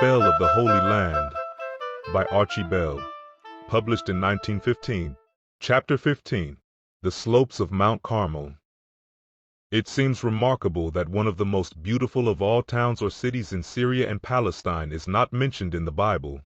Spell of the Holy Land by Archie Bell, published in 1915. Chapter 15. The Slopes of Mount Carmel. It seems remarkable that one of the most beautiful of all towns or cities in Syria and Palestine is not mentioned in the Bible.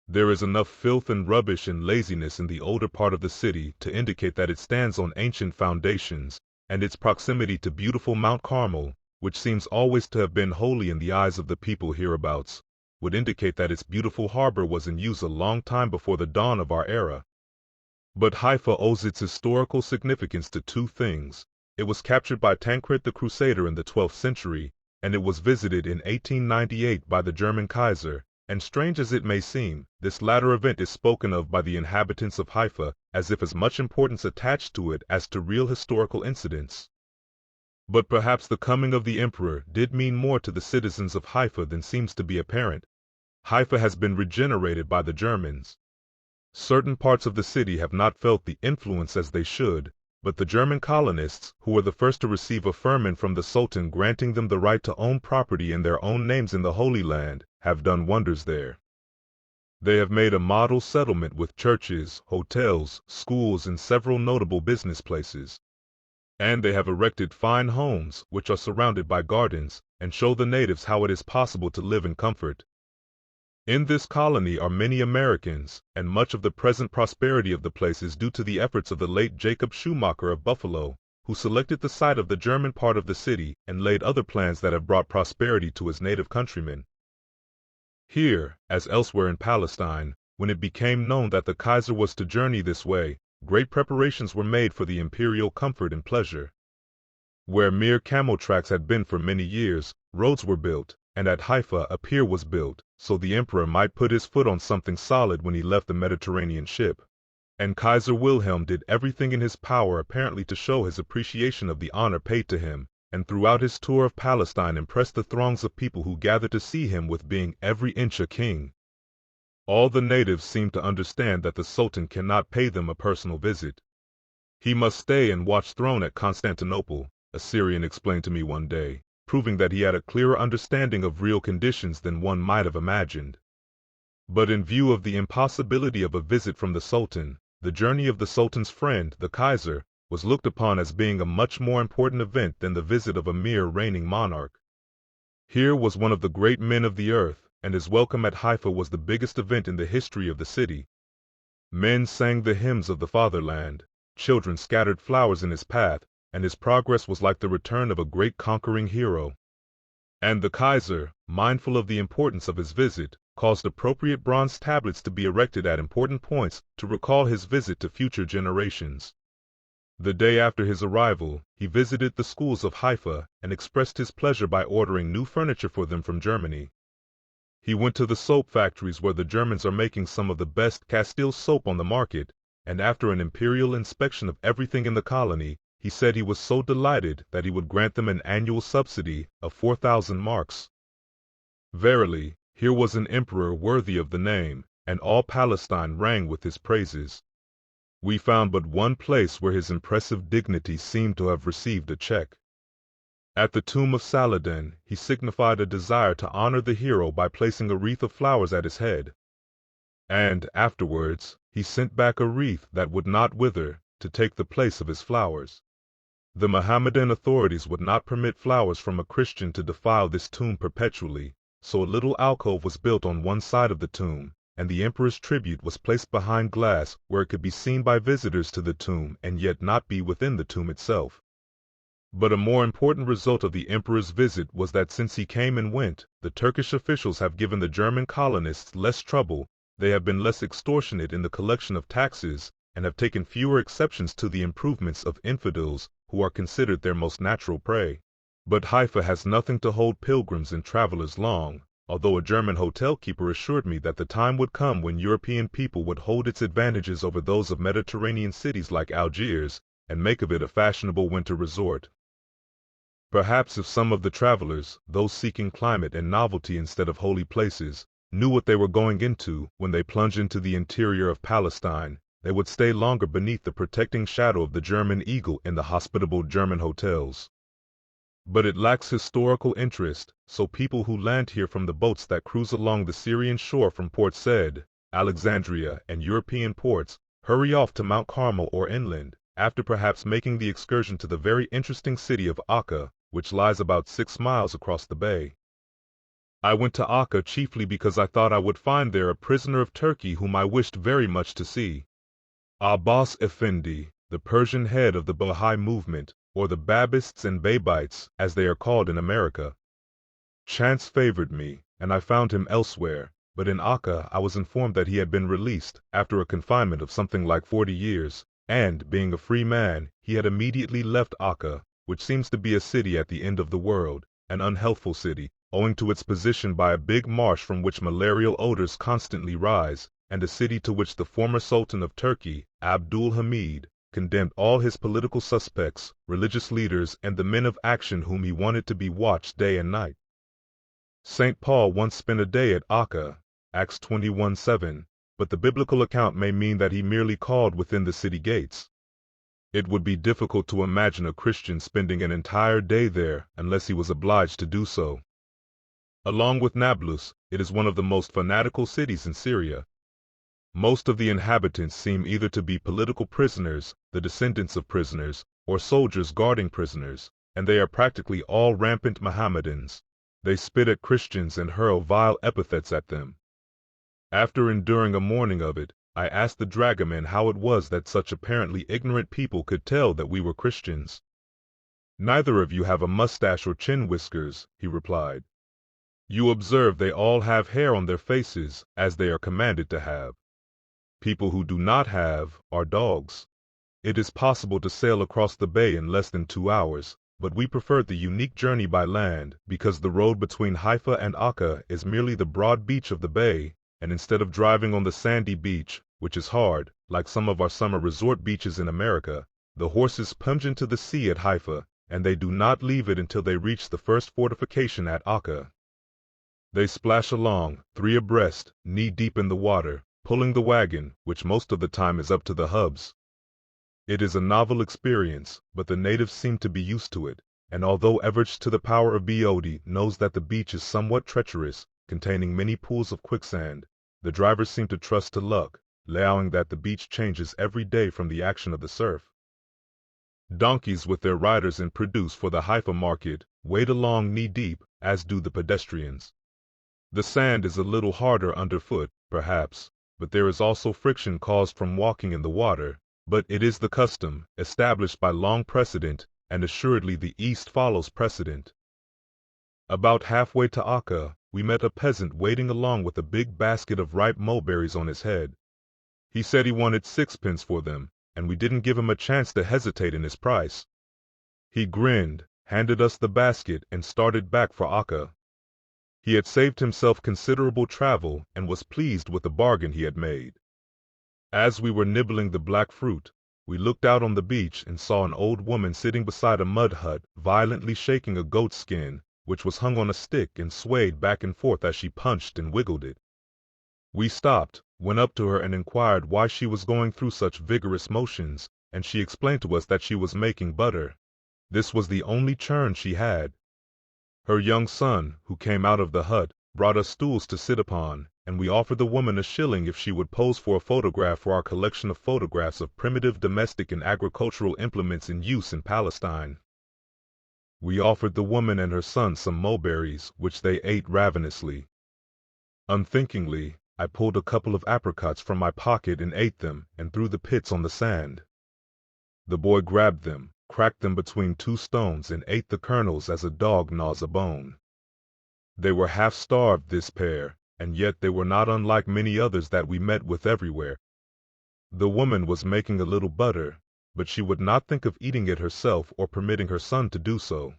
There is enough filth and rubbish and laziness in the older part of the city to indicate that it stands on ancient foundations, and its proximity to beautiful Mount Carmel, which seems always to have been holy in the eyes of the people hereabouts, would indicate that its beautiful harbor was in use a long time before the dawn of our era. But Haifa owes its historical significance to two things. It was captured by Tancred the Crusader in the 12th century, and it was visited in 1898 by the German Kaiser, and strange as it may seem, this latter event is spoken of by the inhabitants of Haifa as if as much importance attached to it as to real historical incidents. But perhaps the coming of the emperor did mean more to the citizens of Haifa than seems to be apparent. Haifa has been regenerated by the Germans. Certain parts of the city have not felt the influence as they should, but the German colonists, who were the first to receive a firman from the Sultan granting them the right to own property in their own names in the Holy Land, have done wonders there. They have made a model settlement with churches, hotels, schools, and several notable business places. And they have erected fine homes, which are surrounded by gardens, and show the natives how it is possible to live in comfort. In this colony are many Americans, and much of the present prosperity of the place is due to the efforts of the late Jacob Schumacher of Buffalo, who selected the site of the German part of the city and laid other plans that have brought prosperity to his native countrymen. Here, as elsewhere in Palestine, when it became known that the Kaiser was to journey this way, great preparations were made for the imperial comfort and pleasure. Where mere camel tracks had been for many years, roads were built, and at Haifa a pier was built, so the emperor might put his foot on something solid when he left the Mediterranean ship. And Kaiser Wilhelm did everything in his power apparently to show his appreciation of the honor paid to him, and throughout his tour of Palestine impressed the throngs of people who gathered to see him with being every inch a king. All the natives seem to understand that the Sultan cannot pay them a personal visit. He must stay and watch throne at Constantinople, a Syrian explained to me one day, proving that he had a clearer understanding of real conditions than one might have imagined. But in view of the impossibility of a visit from the Sultan, the journey of the Sultan's friend, the Kaiser, was looked upon as being a much more important event than the visit of a mere reigning monarch. Here was one of the great men of the earth, and his welcome at Haifa was the biggest event in the history of the city. Men sang the hymns of the fatherland, children scattered flowers in his path, and his progress was like the return of a great conquering hero. And the Kaiser, mindful of the importance of his visit, caused appropriate bronze tablets to be erected at important points to recall his visit to future generations. The day after his arrival, he visited the schools of Haifa and expressed his pleasure by ordering new furniture for them from Germany. He went to the soap factories where the Germans are making some of the best Castile soap on the market, and after an imperial inspection of everything in the colony, he said he was so delighted that he would grant them an annual subsidy of 4,000 marks. Verily, here was an emperor worthy of the name, and all Palestine rang with his praises. We found but one place where his impressive dignity seemed to have received a check. At the tomb of Saladin, he signified a desire to honor the hero by placing a wreath of flowers at his head. And, afterwards, he sent back a wreath that would not wither, to take the place of his flowers. The Mohammedan authorities would not permit flowers from a Christian to defile this tomb perpetually, so a little alcove was built on one side of the tomb, and the emperor's tribute was placed behind glass where it could be seen by visitors to the tomb and yet not be within the tomb itself. But a more important result of the emperor's visit was that since he came and went, the Turkish officials have given the German colonists less trouble, they have been less extortionate in the collection of taxes, and have taken fewer exceptions to the improvements of infidels, who are considered their most natural prey. But Haifa has nothing to hold pilgrims and travelers long, although a German hotel keeper assured me that the time would come when European people would hold its advantages over those of Mediterranean cities like Algiers, and make of it a fashionable winter resort. Perhaps if some of the travelers, those seeking climate and novelty instead of holy places, knew what they were going into when they plunged into the interior of Palestine, they would stay longer beneath the protecting shadow of the German eagle in the hospitable German hotels. But it lacks historical interest, so people who land here from the boats that cruise along the Syrian shore from Port Said, Alexandria, and European ports hurry off to Mount Carmel or inland, after perhaps making the excursion to the very interesting city of Akka, which lies about 6 miles across the bay. I went to Akka chiefly because I thought I would find there a prisoner of Turkey whom I wished very much to see. Abbas Effendi, the Persian head of the Baha'i movement, or the Babists and Babites, as they are called in America. Chance favored me, and I found him elsewhere, but in Akka I was informed that he had been released after a confinement of something like 40 years, and, being a free man, he had immediately left Akka, which seems to be a city at the end of the world, an unhealthful city, owing to its position by a big marsh from which malarial odors constantly rise, and a city to which the former Sultan of Turkey, Abdul Hamid, condemned all his political suspects, religious leaders, and the men of action whom he wanted to be watched day and night. St. Paul once spent a day at Akka, Acts 21:7, but the biblical account may mean that he merely called within the city gates. It would be difficult to imagine a Christian spending an entire day there unless he was obliged to do so. Along with Nablus, it is one of the most fanatical cities in Syria. Most of the inhabitants seem either to be political prisoners, the descendants of prisoners, or soldiers guarding prisoners, and they are practically all rampant Mohammedans. They spit at Christians and hurl vile epithets at them. After enduring a morning of it, I asked the dragoman how it was that such apparently ignorant people could tell that we were Christians. "Neither of you have a mustache or chin whiskers," he replied. "You observe they all have hair on their faces, as they are commanded to have. People who do not have are dogs. It is possible to sail across the bay in less than 2 hours, but we preferred the unique journey by land because the road between Haifa and Akka is merely the broad beach of the bay, and instead of driving on the sandy beach, which is hard, like some of our summer resort beaches in America, the horses plunge into the sea at Haifa, and they do not leave it until they reach the first fortification at Akka. They splash along, 3 abreast, knee-deep in the water, pulling the wagon, which most of the time is up to the hubs. It is a novel experience, but the natives seem to be used to it, and although Everts to the power of Beode knows that the beach is somewhat treacherous, containing many pools of quicksand, the drivers seem to trust to luck, allowing that the beach changes every day from the action of the surf. Donkeys with their riders in produce for the Haifa market wade along knee-deep, as do the pedestrians. The sand is a little harder underfoot, perhaps, but there is also friction caused from walking in the water, but it is the custom, established by long precedent, and assuredly the East follows precedent. About halfway to Akka, we met a peasant wading along with a big basket of ripe mulberries on his head. He said he wanted 6 pence for them, and we didn't give him a chance to hesitate in his price. He grinned, handed us the basket, and started back for Akka. He had saved himself considerable travel and was pleased with the bargain he had made. As we were nibbling the black fruit, we looked out on the beach and saw an old woman sitting beside a mud hut, violently shaking a goat skin, which was hung on a stick and swayed back and forth as she punched and wiggled it. We stopped, went up to her and inquired why she was going through such vigorous motions, and she explained to us that she was making butter. This was the only churn she had. Her young son, who came out of the hut, brought us stools to sit upon, and we offered the woman a shilling if she would pose for a photograph for our collection of photographs of primitive domestic and agricultural implements in use in Palestine. We offered the woman and her son some mulberries, which they ate ravenously. Unthinkingly, I pulled a couple of apricots from my pocket and ate them, and threw the pits on the sand. The boy grabbed them, cracked them between 2 stones, and ate the kernels as a dog gnaws a bone. They were half-starved, this pair, and yet they were not unlike many others that we met with everywhere. The woman was making a little butter, but she would not think of eating it herself or permitting her son to do so.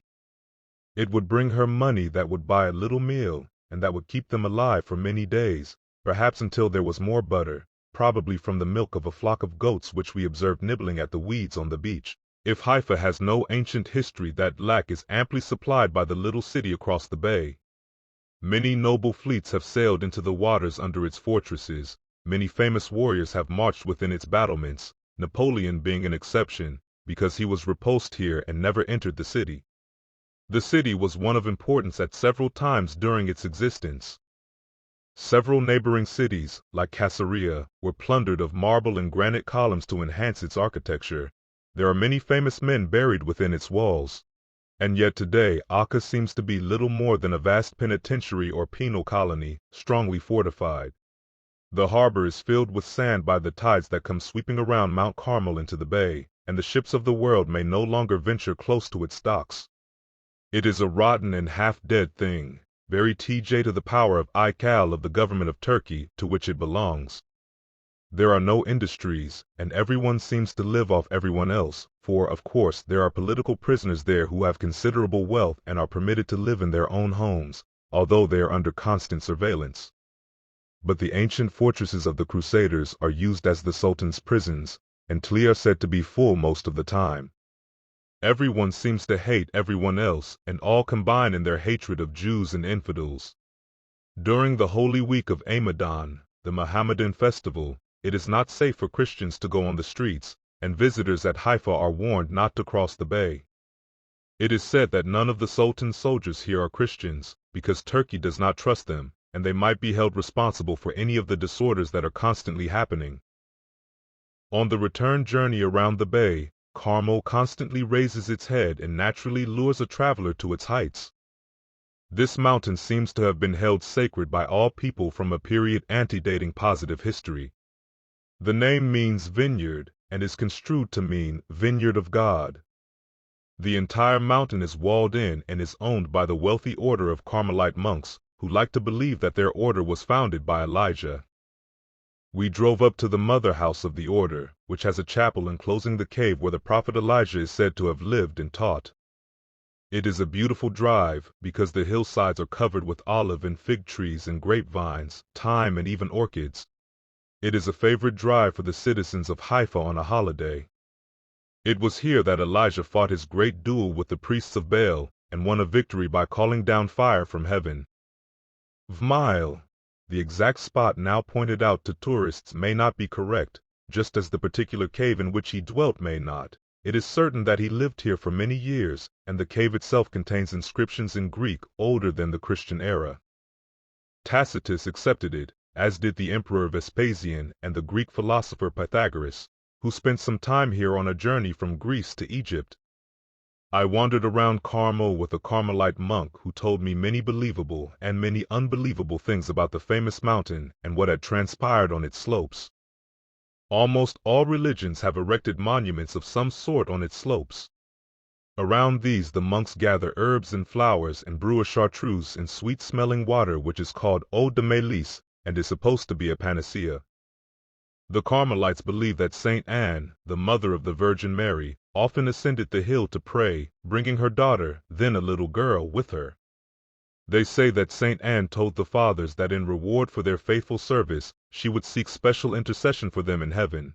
It would bring her money that would buy a little meal, and that would keep them alive for many days, perhaps until there was more butter, probably from the milk of a flock of goats which we observed nibbling at the weeds on the beach. If Haifa has no ancient history, that lack is amply supplied by the little city across the bay. Many noble fleets have sailed into the waters under its fortresses, many famous warriors have marched within its battlements, Napoleon being an exception, because he was repulsed here and never entered the city. The city was one of importance at several times during its existence. Several neighboring cities, like Caesarea, were plundered of marble and granite columns to enhance its architecture. There are many famous men buried within its walls. And yet today, Acre seems to be little more than a vast penitentiary or penal colony, strongly fortified. The harbor is filled with sand by the tides that come sweeping around Mount Carmel into the bay, and the ships of the world may no longer venture close to its docks. It is a rotten and half-dead thing, very TJ to the power of ICAL of the government of Turkey, to which it belongs. There are no industries, and everyone seems to live off everyone else, for, of course, there are political prisoners there who have considerable wealth and are permitted to live in their own homes, although they are under constant surveillance. But the ancient fortresses of the Crusaders are used as the Sultan's prisons, and are said to be full most of the time. Everyone seems to hate everyone else, and all combine in their hatred of Jews and infidels. During the Holy Week of Ramadan, the Mohammedan festival, it is not safe for Christians to go on the streets, and visitors at Haifa are warned not to cross the bay. It is said that none of the Sultan's soldiers here are Christians, because Turkey does not trust them, and they might be held responsible for any of the disorders that are constantly happening. On the return journey around the bay, Carmel constantly raises its head and naturally lures a traveler to its heights. This mountain seems to have been held sacred by all people from a period antedating positive history. The name means vineyard and is construed to mean vineyard of God. The entire mountain is walled in and is owned by the wealthy order of Carmelite monks, who like to believe that their order was founded by Elijah. We drove up to the mother house of the order, which has a chapel enclosing the cave where the prophet Elijah is said to have lived and taught. It is a beautiful drive, because the hillsides are covered with olive and fig trees and grapevines, thyme and even orchids. It is a favorite drive for the citizens of Haifa on a holiday. It was here that Elijah fought his great duel with the priests of Baal, and won a victory by calling down fire from heaven. Vmile. The exact spot now pointed out to tourists may not be correct, just as the particular cave in which he dwelt may not. It is certain that he lived here for many years, and the cave itself contains inscriptions in Greek older than the Christian era. Tacitus accepted it, as did the Emperor Vespasian and the Greek philosopher Pythagoras, who spent some time here on a journey from Greece to Egypt. I wandered around Carmel with a Carmelite monk who told me many believable and many unbelievable things about the famous mountain and what had transpired on its slopes. Almost all religions have erected monuments of some sort on its slopes. Around these the monks gather herbs and flowers and brew a chartreuse in sweet-smelling water which is called eau de mélisse and is supposed to be a panacea. The Carmelites believe that Saint Anne, the mother of the Virgin Mary, often ascended the hill to pray, bringing her daughter, then a little girl, with her. They say that Saint Anne told the fathers that in reward for their faithful service, she would seek special intercession for them in heaven.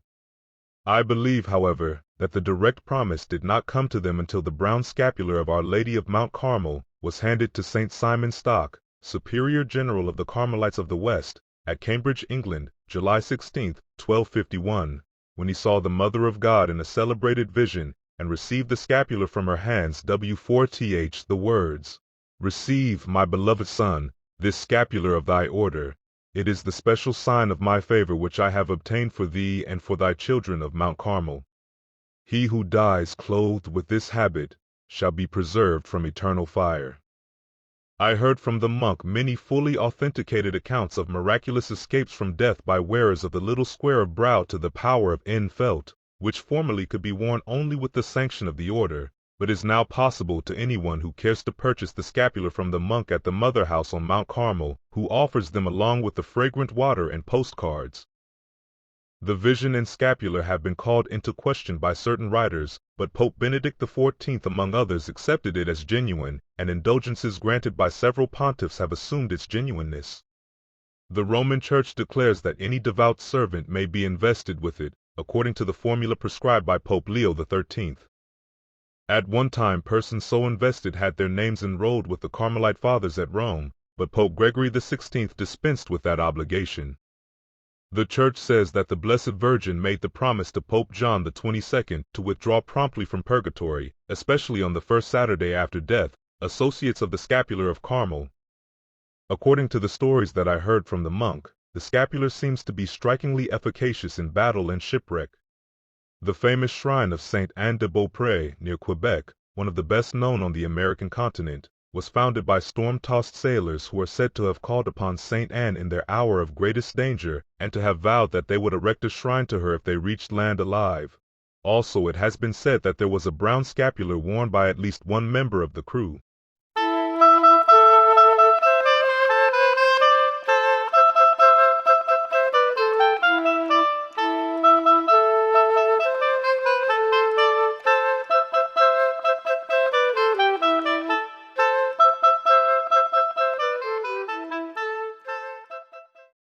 I believe, however, that the direct promise did not come to them until the brown scapular of Our Lady of Mount Carmel was handed to Saint Simon Stock, Superior General of the Carmelites of the West, at Cambridge, England, July 16, 1251, when he saw the Mother of God in a celebrated vision and received the scapular from her hands. W4th the words, "Receive, my beloved son, this scapular of thy order. It is the special sign of my favor which I have obtained for thee and for thy children of Mount Carmel. He who dies clothed with this habit shall be preserved from eternal fire." I heard from the monk many fully authenticated accounts of miraculous escapes from death by wearers of the little square of brow to the power of filth, which formerly could be worn only with the sanction of the order, but is now possible to anyone who cares to purchase the scapular from the monk at the Mother House on Mount Carmel, who offers them along with the fragrant water and postcards. The vision and scapular have been called into question by certain writers, but Pope Benedict XIV among others accepted it as genuine, and indulgences granted by several pontiffs have assumed its genuineness. The Roman Church declares that any devout servant may be invested with it, according to the formula prescribed by Pope Leo XIII. At one time persons so invested had their names enrolled with the Carmelite Fathers at Rome, but Pope Gregory XVI dispensed with that obligation. The Church says that the Blessed Virgin made the promise to Pope John XXII to withdraw promptly from purgatory, especially on the first Saturday after death, associates of the scapular of Carmel. According to the stories that I heard from the monk, the scapular seems to be strikingly efficacious in battle and shipwreck. The famous shrine of Saint Anne de Beaupré near Quebec, one of the best known on the American continent, was founded by storm-tossed sailors who are said to have called upon Saint Anne in their hour of greatest danger and to have vowed that they would erect a shrine to her if they reached land alive. Also, it has been said that there was a brown scapular worn by at least one member of the crew.